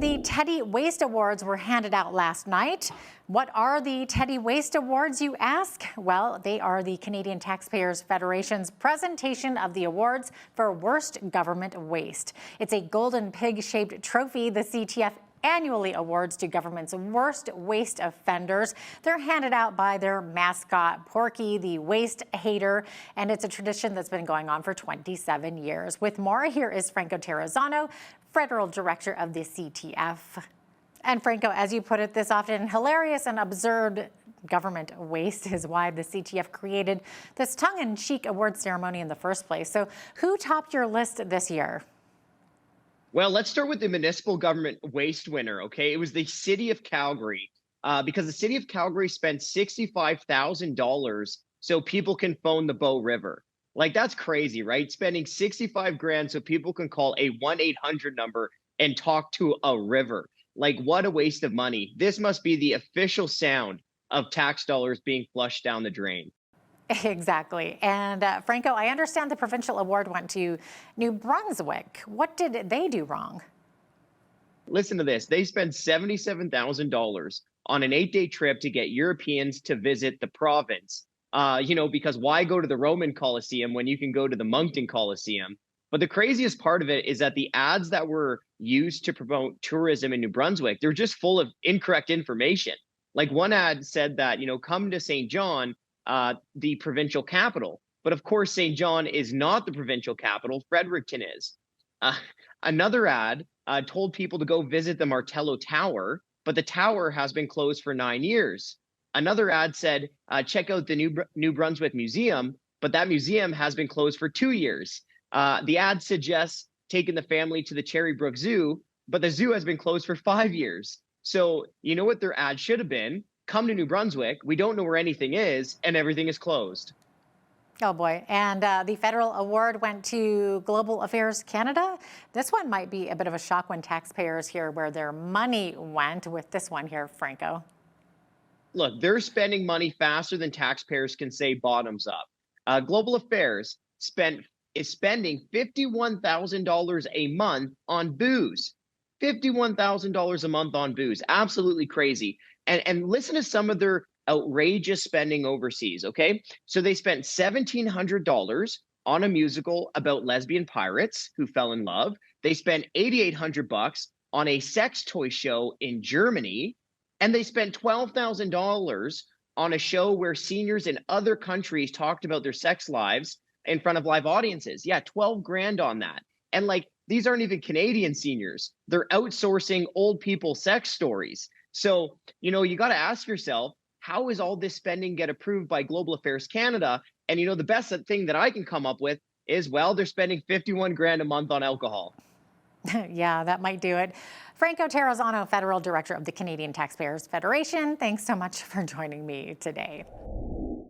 The Teddy Waste Awards were handed out last night. What are the Teddy Waste Awards, you ask? Well, they are the Canadian Taxpayers Federation's presentation of the awards for worst government waste. It's a golden pig-shaped trophy the CTF annually awards to government's worst waste offenders. They're handed out by their mascot, Porky, the waste hater, and it's a tradition that's been going on for 27 years. With more, here is Franco Terrazzano, Federal Director of the CTF. And Franco, as you put it, this often hilarious and absurd government waste is why the CTF created this tongue-in-cheek award ceremony in the first place. So who topped your list this year? Well, let's start with the municipal government waste winner, okay? It was the City of Calgary, because the City of Calgary spent $65,000 so people can phone the Bow River. Like, that's crazy, right? Spending 65 grand so people can call a 1-800 number and talk to a river. Like, what a waste of money. This must be the official sound of tax dollars being flushed down the drain. Exactly. And Franco, I understand the provincial award went to New Brunswick. What did they do wrong? Listen to this. They spent $77,000 on an 8-day trip to get Europeans to visit the province. Because why go to the Roman Colosseum when you can go to the Moncton Colosseum? But the craziest part of it is that the ads that were used to promote tourism in New Brunswick, they're just full of incorrect information. Like, one ad said that, come to St. John, the provincial capital. But of course, St. John is not the provincial capital. Fredericton is. Another ad told people to go visit the Martello Tower, but the tower has been closed for 9 years. Another ad said, check out the New Brunswick Museum, but that museum has been closed for 2 years. The ad suggests taking the family to the Cherrybrook Zoo, but the zoo has been closed for 5 years. So you know what their ad should have been? Come to New Brunswick, we don't know where anything is, and everything is closed. Oh boy, and the federal award went to Global Affairs Canada. This one might be a bit of a shock when taxpayers hear where their money went with this one here, Franco. Look, they're spending money faster than taxpayers can say bottoms up. Global Affairs is spending $51,000 a month on booze. $51,000 a month on booze. Absolutely crazy. And listen to some of their outrageous spending overseas, okay? So they spent $1,700 on a musical about lesbian pirates who fell in love. They spent $8,800 on a sex toy show in Germany. And they spent $12,000 on a show where seniors in other countries talked about their sex lives in front of live audiences. Yeah, 12 grand on that. And these aren't even Canadian seniors. They're outsourcing old people sex stories. So, you got to ask yourself, how is all this spending get approved by Global Affairs Canada? And, the best thing that I can come up with is, well, they're spending 51 grand a month on alcohol. Yeah, that might do it. Franco Terrazzano, Federal Director of the Canadian Taxpayers Federation, thanks so much for joining me today.